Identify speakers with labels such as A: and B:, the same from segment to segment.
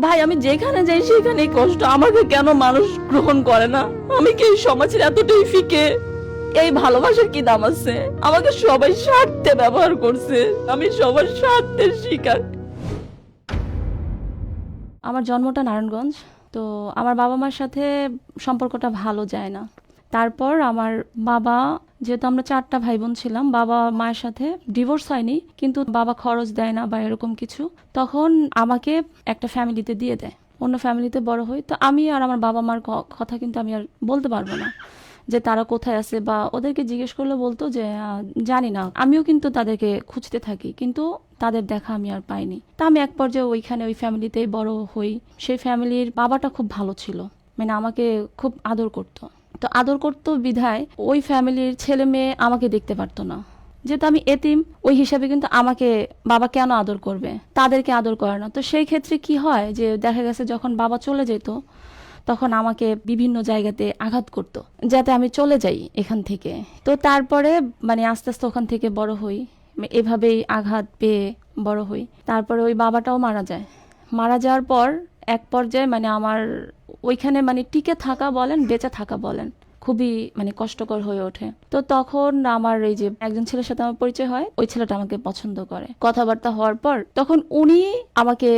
A: ভাই আমি যেখানে যাই সেখানেই কষ্ট, আমাকে কেন মানুষ গ্রহণ করে না? আমি কি এই সমাজের এতটাই ফিকে? এই ভালোবাসার কি দাম আছে? আমাকে সবাই স্বার্থে ব্যবহার করছে, আমি সবার স্বার্থের শিকার। আমার জন্মটা নারায়ণগঞ্জ। তো আমার বাবা মার সাথে সম্পর্কটা ভালো যায় না। তারপর আমার বাবা, যেহেতু আমরা 4টা ভাই বোন ছিলাম, বাবা মায়ের সাথে ডিভোর্স হয়নি, কিন্তু বাবা খরচ দেয় না বা এরকম কিছু, তখন আমাকে একটা ফ্যামিলিতে দিয়ে দেয়, অন্য ফ্যামিলিতে বড় হই। তো আমি আর আমার বাবা মার কথা কিন্তু আমি আর বলতে পারবো না যে তারা কোথায় আছে, বা ওদেরকে জিজ্ঞেস করলে বলতো যে জানি না। আমিও কিন্তু তাদেরকে খুঁজতে থাকি, কিন্তু তাদের দেখা আমি আর পাইনি। তা আমি এক পর্যায়ে ওইখানে ওই ফ্যামিলিতেই বড় হই। সেই ফ্যামিলির বাবাটা খুব ভালো ছিল, মানে আমাকে খুব আদর করতো। তো আদর করতো বিধায় ওই ফ্যামিলির ছেলে মেয়ে আমাকে দেখতে পারতো না, যেহেতু আমি এতিম। ওই হিসাবে কিন্তু আমাকে বাবা কেন আদর করবে, তাদেরকে আদর করে না। তো সেই ক্ষেত্রে কি হয় যে দেখা গেছে যখন বাবা চলে যেত, তখন আমাকে বিভিন্ন জায়গাতে আঘাত করত যাতে আমি চলে যাই এখান থেকে। তো তারপরে মানে আস্তে আস্তে ওখান থেকে বড় হই, এভাবেই আঘাত পেয়ে বড় হই। তারপরে ওই বাবাটাও মারা যায়। মারা যাওয়ার পর এক পর্যায়ে মানে আমার ওইখানে মানে টিকে থাকা বলেন, বেঁচে থাকা বলেন, খুবই মানে কষ্টকর হয়ে ওঠে। তো তখন আমার এই যে একজন ছেলের সাথে আমার পরিচয় হয়, ওই ছেলেটা আমাকে পছন্দ করে। কথাবার্তা হওয়ার পর তখন উনি আমাকে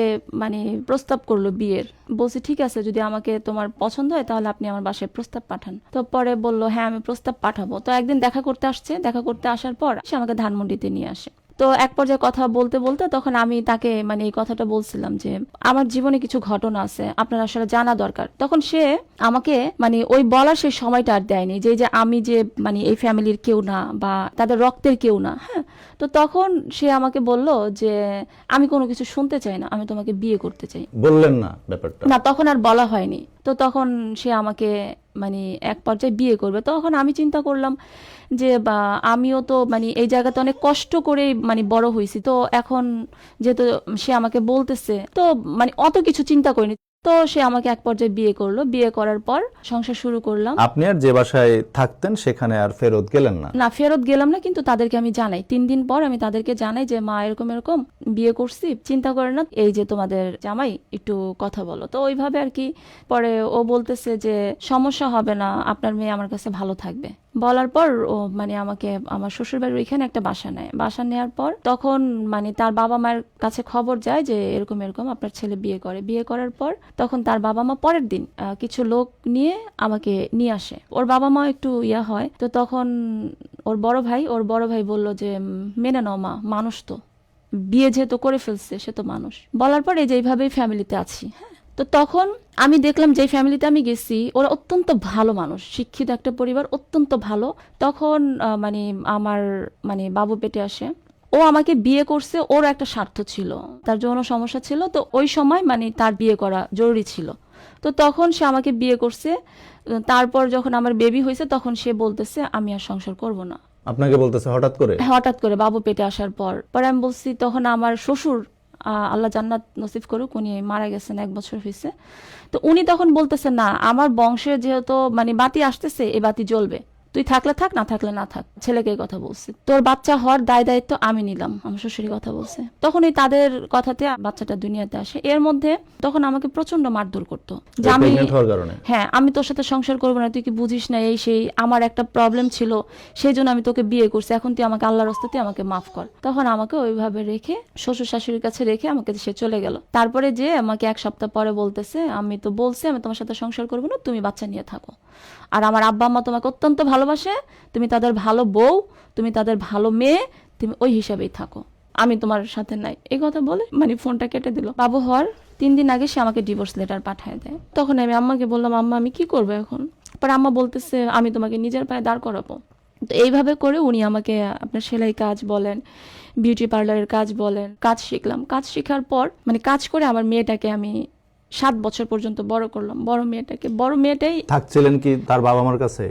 A: মানে প্রস্তাব করলো বিয়ের। বলছি ঠিক আছে, যদি আমাকে তোমার পছন্দ হয় তাহলে আপনি আমার বাসায় প্রস্তাব পাঠান। তো পরে বললো হ্যাঁ আমি প্রস্তাব পাঠাবো। তো একদিন দেখা করতে আসছে, দেখা করতে আসার পর সে আমাকে ধানমন্ডিতে নিয়ে আসে। তো এক পর্যায়ে কথা বলতে বলতে তখন আমি তাকে মানে এই কথাটা বলছিলাম যে আমার জীবনে কিছু ঘটনা আছে, আপনার আসলে জানা দরকার। তখন সে আমাকে মানে ওই বলার সেই সময়টা আর দেয়নি, যে আমি যে মানে এই ফ্যামিলির কেউ না বা তাদের রক্তের কেউ না। হ্যাঁ, তো তখন সে আমাকে বলল যে আমি কোনো কিছু শুনতে চাই না, আমি তোমাকে বিয়ে করতে চাই।
B: বললেন না ব্যাপারটা?
A: না, তখন আর বলা হয়নি। তো তখন সে আমাকে মানে এক পর্যায়ে বিয়ে করবে। তখন আমি চিন্তা করলাম যে বা আমিও তো মানে এই জায়গাতে অনেক কষ্ট করে মানে বড় হয়েছি, তো এখন যেহেতু সে আমাকে বলতেছে, তো মানে অত কিছু চিন্তা করিনি। তো সে আমাকে এক পর্যায়ে বিয়ে করলো। বিয়ে করার পর সংসার শুরু করলাম।
B: আপনি আর যে বাসায় থাকতেন সেখানে আর ফেরত গেলেন না?
A: না, ফেরত গেলাম না, কিন্তু তাদেরকে আমি জানাই। 3 দিন পর আমি তাদেরকে জানাই যে মা এরকম এরকম বিয়ে করছি, চিন্তা করে না, এই যে তোমাদের জামাই, একটু কথা বলো। তো ওইভাবে আর কি। পরে ও বলতেছে যে সমস্যা হবে না, আপনার মেয়ে আমার কাছে ভালো থাকবে। বলার পর ও মানে আমাকে আমার শ্বশুর বাড়ির ওইখানে একটা বাসা নেয়। বাসা নেওয়ার পর তখন মানে তার বাবা মায়ের কাছে খবর যায় যে এরকম এরকম আপনার ছেলে বিয়ে করে। বিয়ে করার পর তখন তার বাবা মা পরের দিন কিছু লোক নিয়ে আমাকে নিয়ে আসে। ওর বাবা মা একটু ইয়া হয়। তো তখন ওর বড় ভাই বলল যে মেনে নাও মা, মানুষ তো, বিয়ে যেহেতু করে ফেলছে সে তো মানুষ। বলার পর এই যে এইভাবেই ফ্যামিলিতে আছি। হ্যাঁ, তো তখন আমি দেখলাম যে ফ্যামিলিতে আমি গেছি ওরা অত্যন্ত ভালো মানুষ, শিক্ষিত একটা পরিবার, অত্যন্ত ভালো। তখন মানে আমার মানে বাবু পেটে আসে। ও আমাকে বিয়ে করছে, ওর একটা স্বার্থ ছিল, তার যৌন সমস্যা ছিল, তো ওই সময় মানে তার বিয়ে করা জরুরি ছিল। তো তখন সে আমাকে বিয়ে করছে। তারপর যখন আমার বেবি হয়েছে তখন সে বলতেছে আমি আর সংসার করব না।
B: আপনাকে বলতেছে হঠাৎ করে?
A: হঠাৎ করে বাবু পেটে আসার পর পরে আমি বলছি, তখন আমার শ্বশুর আল্লাহ জান্নাত নসিব করুক, উনি মারা গেছেন 1 বছর হয়েছে। তো উনি তখন বলতেছে না, আমার বংশের যেহেতু মানে বাতি আসতেছে, এই বাতি জ্বলবে, তুই থাকলে থাক, না থাকলে না থাক। ছেলেকে এই কথা বলছে। তোর বাচ্চা হওয়ার দায় দায়িত্ব আমি নিলাম, আমার শ্বশুরি কথা বলছে। তখনই তাদের কথাতে বাচ্চাটা দুনিয়াতে আসে। এর মধ্যে তখন আমাকে প্রচন্ড মারধর করতো যে আমি, হ্যাঁ, আমি তোর সাথে সংসার করবো না, তুই কি বুঝিস না, এই সেই, আমার একটা প্রবলেম ছিল সেই জন্য আমি তোকে বিয়ে করছি, এখন তুই আমাকে আল্লাহর রাস্তাতে আমাকে মাফ কর। তখন আমাকে ওইভাবে রেখে শ্বশুর শাশুড়ির কাছে রেখে আমাকে সে চলে গেল। তারপরে যে আমাকে 1 সপ্তাহ পরে বলতেছে আমি তো বলছি আমি তোমার সাথে সংসার করবো না, তুমি বাচ্চা নিয়ে থাকো, আর আমার আব্বা আম্মা তোমাকে অত্যন্ত ভালোবাসে, তুমি তাদের ভালো বউ, তুমি তাদের ভালো মেয়ে, তুমি ওই হিসাবেই থাকো, আমি তোমার সাথে নাই। এই কথা বলে মানে ফোনটা কেটে দিল। বাবু হওয়ার 3 দিন আগে সে আমাকে ডিভোর্স লেটার পাঠিয়ে দেয়। তখন আমি আম্মাকে বললাম আম্মা আমি কি করবো এখন? পর আম্মা বলতেছে আমি তোমাকে নিজের পায়ে দাঁড় করাবো। তো এইভাবে করে উনি আমাকে আপনার সেলাই কাজ বলেন, বিউটি পার্লারের কাজ বলেন, কাজ শিখলাম। কাজ শেখার পর মানে কাজ করে আমার মেয়েটাকে আমি 7 বছর পর্যন্ত বড় করলাম। বড় মেয়েটাই
B: থাকছিলেন কি তার বাবা মার কাছে?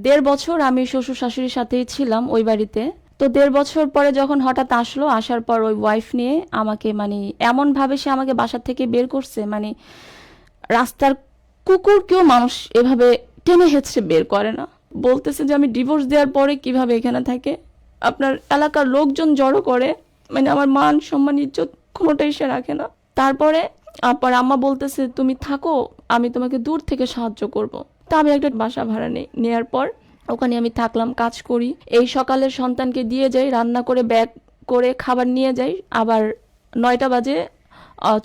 A: 1.5 বছর আমি শ্বশুর শাশুড়ির সাথেই ছিলাম ওই বাড়িতে। তো 1.5 বছর পরে যখন হঠাৎ আসলো, আসার পর ওই ওয়াইফ নিয়ে আমাকে মানে এমন ভাবে সে আমাকে বাসা থেকে বের করছে, মানে রাস্তার কুকুরকেও মানুষ এভাবে টেনে হেঁচড়ে বের করে না। বলতেছে যে আমি ডিভোর্স দেওয়ার পরে কিভাবে এখানে থাকে, আপনার এলাকার লোকজন জড়ো করে, মানে আমার মান সম্মান ইজ্জত কোনোটাই সে রাখে না। তারপরে তারপর আম্মা বলতেছে তুমি থাকো, আমি তোমাকে দূর থেকে সাহায্য করব। তা আমি একটা বাসা ভাড়া নেই, নেওয়ার পর ওখানে আমি থাকলাম, কাজ করি। এই সকালে সন্তানকে দিয়ে যাই, রান্না করে ব্যাগ করে খাবার নিয়ে যাই, আবার 9টা বাজে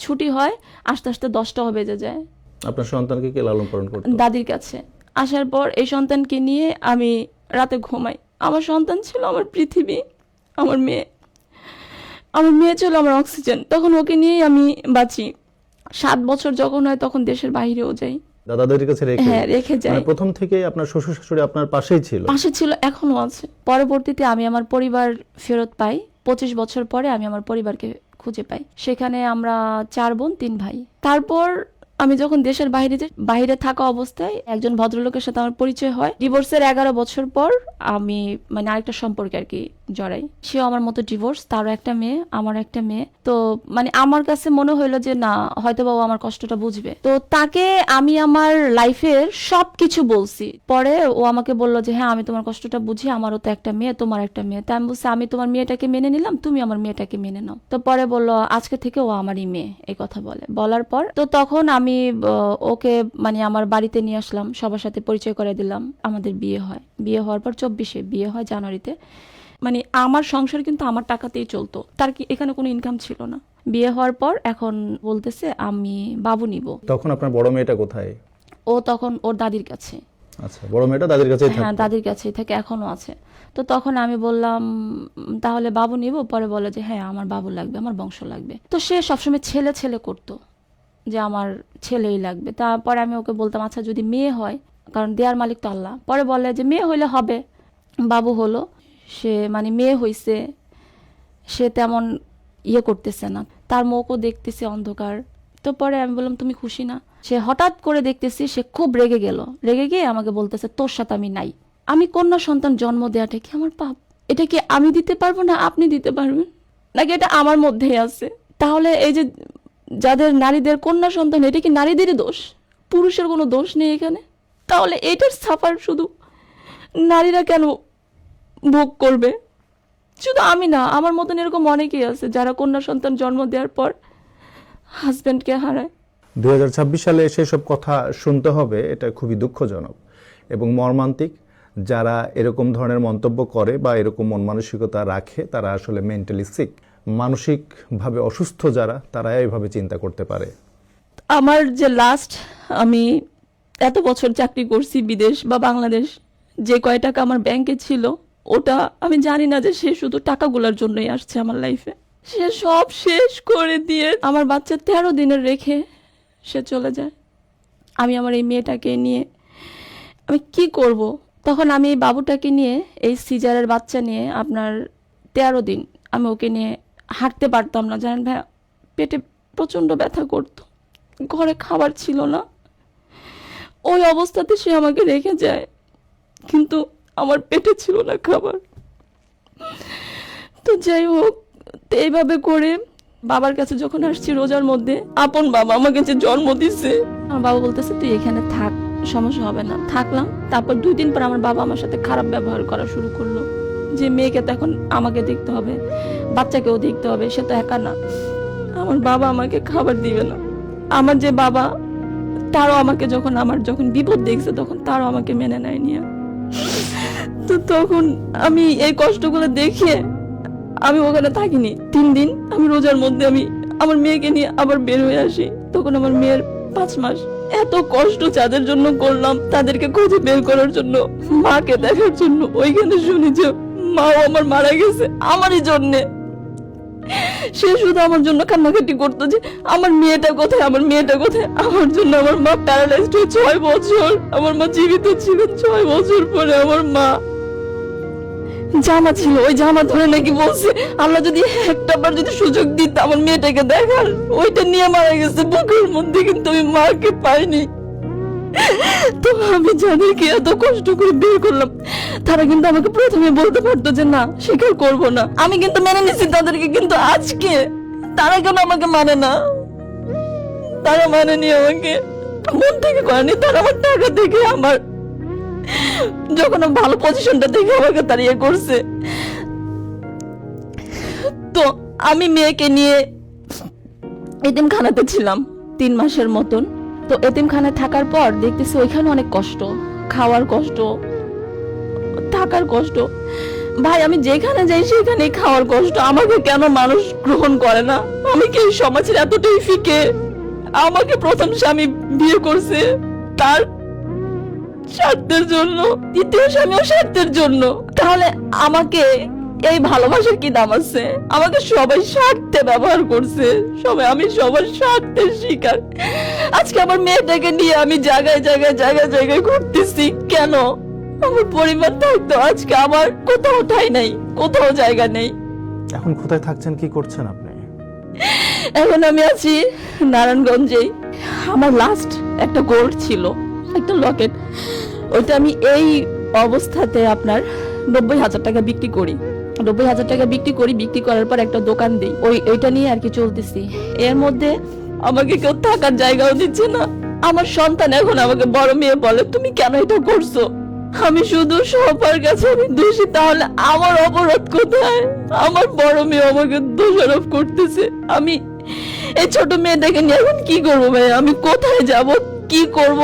A: ছুটি হয়, আস্তে আস্তে 10টাও বেজে যায়।
B: আপনার সন্তানকে কে লালন পালন করতো?
A: দাদির কাছে। আসার পর এই সন্তানকে নিয়ে আমি রাতে ঘুমাই। আমার সন্তান ছিল আমার পৃথিবী, আমার মেয়ে। আমার মেয়ে ছিল আমার অক্সিজেন। তখন ওকে নিয়েই আমি বাঁচি। 7 বছর যখন হয় তখন দেশের বাইরেও যাই।
B: দাদা দাদির কাছে রেখে?
A: হ্যাঁ, রেখে যাই।
B: মানে প্রথম থেকেই আপনার শ্বশুর শাশুড়ি আপনার পাশেই ছিল?
A: পাশে ছিল, এখনো আছে। পরবর্তীতে আমি আমার পরিবার ফেরত পাই। 25 বছর পরে আমি আমার পরিবারকে খুঁজে পাই। সেখানে আমরা 4 বোন 3 ভাই। তারপর আমি যখন দেশের বাইরে থাকা অবস্থায় একজন ভদ্রলোকের সাথে আমার পরিচয় হয়। ডিভোর্সের 11 বছর পর আমি মানে আরেকটা সম্পর্কে আর কি জড়াই। সেও আমার মতো ডিভোর্স, তারও একটা মেয়ে, আমার একটা মেয়ে। তো মানে আমার কাছে মনে হইলো যে না, হয়তো বাবা আমার কষ্টটা বুঝবে। তো তাকে আমি আমার লাইফের সবকিছু বলছি। পরে ও আমাকে বললো যে হ্যাঁ, আমি তোমার কষ্টটা বুঝি, আমারও তো একটা মেয়ে, তোমার একটা মেয়ে। তাই আমি বলছি আমি তোমার মেয়েটাকে মেনে নিলাম, তুমি আমার মেয়েটাকে মেনে নাও। তো পরে বললো আজকে থেকে ও আমারই মেয়ে, এই কথা বলার পর তো তখন আমি ওকে মানে আমার বাড়িতে নিয়ে আসলাম, সবার সাথে পরিচয় করে দিলাম। আমাদের বিয়ে হয়। বিয়ে হওয়ার পর 24-এ বিয়ে হয়, জানুয়ারিতে। মানে আমার সংসার কিন্তু আমার টাকাতেই চলতো, তার কি এখানে কোনো ইনকাম ছিল না। বিয়ে হওয়ার পর এখন বলতেছে আমি বাবু নিব।
B: তখন আপনার বড় মেয়েটা কোথায়?
A: ও তখন ওর দাদির কাছে।
B: আচ্ছা, বড় মেয়েটা দাদির কাছেই থাকে?
A: হ্যাঁ, দাদির কাছেই থাকে, এখনো আছে। তো তখন আমি বললাম তাহলে বাবু নিব। পরে বলে যে হ্যাঁ, আমার বাবু লাগবে, আমার বংশ লাগবে। তো সে সবসময় ছেলে ছেলে করতো, যে আমার ছেলেই লাগবে। তারপরে আমি ওকে বলতাম আচ্ছা যদি মেয়ে হয়, কারণ দেয়ার মালিক তো আল্লাহ। পরে বলে যে মেয়ে হইলে হবে। বাবু হলো, সে মানে মেয়ে হইছে, সে তেমন ইয়ে করতেছে না, তার মুখও দেখতেছে অন্ধকার। তো পরে আমি বললাম তুমি খুশি না? সে হঠাৎ করে দেখতেছি সে খুব রেগে গেল। রেগে গিয়ে আমাকে বলতেছে তোর সাথে আমি নাই। আমি কন্যা সন্তান জন্ম দেওয়াটা কি আমার পাপ? এটা কি আমি দিতে পারবো না আপনি দিতে পারবেন, নাকি এটা আমার মধ্যেই আছে? তাহলে এই যে যাদের নারীদের কন্যা সন্তান, এটা কি নারীদেরই দোষ? পুরুষের কোনো দোষ নেই এখানে? তাহলে এটার সাফার শুধু নারীরা কেন ভোগ করবে? শুধু আমি না, আমার মতন এরকম অনেকেই আছে যারা কন্যা সন্তান জন্ম দেওয়ার পর হাজবেন্ডকে হারায়।
B: 2026 সালে সেসব কথা শুনতে হবে, এটা খুবই দুঃখজনক এবং মর্মান্তিক। যারা এরকম ধরনের মন্তব্য করে বা এরকম মন মানসিকতা রাখে, তারা আসলে মেন্টালি সিক, মানসিকভাবে অসুস্থ যারা, তারা এইভাবে চিন্তা করতে পারে।
A: আমার যে লাস্ট আমি এত বছর চাকরি করছি বিদেশ বা বাংলাদেশ, যে কয় টাকা আমার ব্যাংকে ছিল, ওটা আমি জানি না যে সে শুধু টাকাগুলোর জন্যই আসছে আমার লাইফে। সে সব শেষ করে দিয়ে আমার বাচ্চা 13 দিনের রেখে সে চলে যায়। আমি আমার এই মেয়েটাকে নিয়ে আমি কি করব? তখন আমি এই বাবুটাকে নিয়ে, এই সিজারের বাচ্চা নিয়ে আপনার 13 দিন আমি ওকে নিয়ে হাঁটতে পারতাম না, জানেন ভাই, পেটে প্রচণ্ড ব্যথা করতো, ঘরে খাবার ছিল না। ওই অবস্থাতে সে আমাকে রেখে যায়, কিন্তু আমার পেটে ছিল না খাবার। তো যাই হোক, তো এইভাবে করে বাবার কাছে যখন আসছি রোজার মধ্যে, আপন বাবা আমাকে যে জন্ম দিচ্ছে, আমার বাবা বলতেছে তুই এখানে থাক, সমস্যা হবে না। থাকলাম। তারপর 2 দিন পর আমার বাবা আমার সাথে খারাপ ব্যবহার করা শুরু করলো, যে মেয়েকে তো এখন আমাকে দেখতে হবে, বাচ্চাকেও দেখতে হবে, সে তো একা না। আমার বাবা আমাকে খাবার দিবে না। আমার যে বাবা, তারও আমাকে যখন বিপদ দেখছে, তখন তারও আমাকে মেনে নেয়নি। তো তখন আমি এই কষ্টগুলো দেখে আমি ওখানে থাকিনি। 3 দিন আমি রোজার মধ্যে আমি আমার মেয়েকে নিয়ে আবার বের হয়ে আসি। তখন আমার মেয়ের 5 মাস। এত কষ্ট যাদের জন্য করলাম, তাদেরকে খুঁজে বের করার জন্য, মাকে দেখার জন্য, ওইখানে শুনি যে মাও আমার মারা গেছে আমারই জন্যে। সে শুধু আমার জন্য কান্নাকাটি করতো যে আমার মেয়েটা কোথায়, আমার মেয়েটা কোথায়। আমার জন্য আমার মা প্যারালাইজড হয়ে 6 বছর, আমার মা জীবিত ছিলেন 6 বছর পরে আমার মা জামা ছিল, ওই জামা ধরে নাকি বলছে আল্লাহ যদি একটা বার যদি সুযোগ দিত আমার মেয়েটাকে দেখার, ওইটা নিয়ে মারা গেছে বুকের মধ্যে, কিন্তু আমি মাকে পাইনি। তো আমি যাদেরকে এত কষ্ট করে বের করলাম, তারা কিন্তু আমাকে প্রথমে বলতে পারতো যে না, স্বীকার করবো না। আমি কিন্তু মেনে নিছি তাদেরকে, কিন্তু আজকে তারা কেন আমাকে মানে না? তারা মানেনি আমাকে, মন থেকে করেনি। তারা আমার টাকা দেখে, আমার যখন ভালো পজিশনটা দেখে আমাকে তাড়িয়ে করছে। তো আমি মেয়েকে নিয়ে এতিমখানাতে ছিলাম। 3 মাসের মতন। তো এতিমখানায় থাকার পর দেখতেছি ওইখানে অনেক কষ্ট, খাওয়ার কষ্ট, থাকার কষ্ট। ভাই আমি যেখানে যাই সেখানে খাওয়ার কষ্ট। আমাকে কেন মানুষ গ্রহণ করে না? আমি কি এই সমাজের এতটাই ফিকে? আমাকে প্রথম স্বামী বিয়ে করছে তার স্বার্থের জন্য, দ্বিতীয় স্বামীও স্বার্থের জন্য। তাহলে আমাকে এই ভালোবাসার কি দাম আছে? আমাকে সবাই স্বার্থে ব্যবহার করছে, আমি সবার স্বার্থের শিকার। আজকে আমার মেয়েটাকে নিয়ে আমি জায়গায় জায়গায় জায়গায় জায়গায় ঘুরতেছি কেন? আমার পরিবার থাকতো, আজকে আমার কোথাও ঠাঁই নাই, কোথাও জায়গা নেই।
B: এখন কোথায় থাকছেন, কি করছেন আপনি?
A: এখন আমি আছি নারায়ণগঞ্জে। আমার লাস্ট একটা গোল্ড ছিল, একটা লকেট। ওইটা আমি এই অবস্থাতে আপনার 90,000 টাকা বিক্রি করি। 90,000 টাকা বিক্রি করি, বিক্রি করার পর একটা দোকান দিই। ওইটা নিয়ে আর কি চলতেছি। এর মধ্যে আমাকে কেউ থাকার জায়গাও দিচ্ছে না। আমার সন্তান এখন আমাকে বড় মেয়ে বলে, তুমি কেন এটা করছো? আমি শুধু সবার কাছে আমি দোষী। তাহলে আমার অপরাধ কোথায়? আমার বড় মেয়ে আমাকে দোষারোপ করতেছে। আমি এই ছোট মেয়েটাকে নিয়ে এখন কি করবো ভাই? আমি কোথায় যাব, কি করব?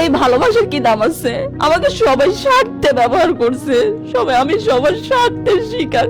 A: এই ভালোবাসার কি দাম আছে? আমাকে সবাই স্বার্থে ব্যবহার করছে, আমি সবার স্বার্থের শিকার।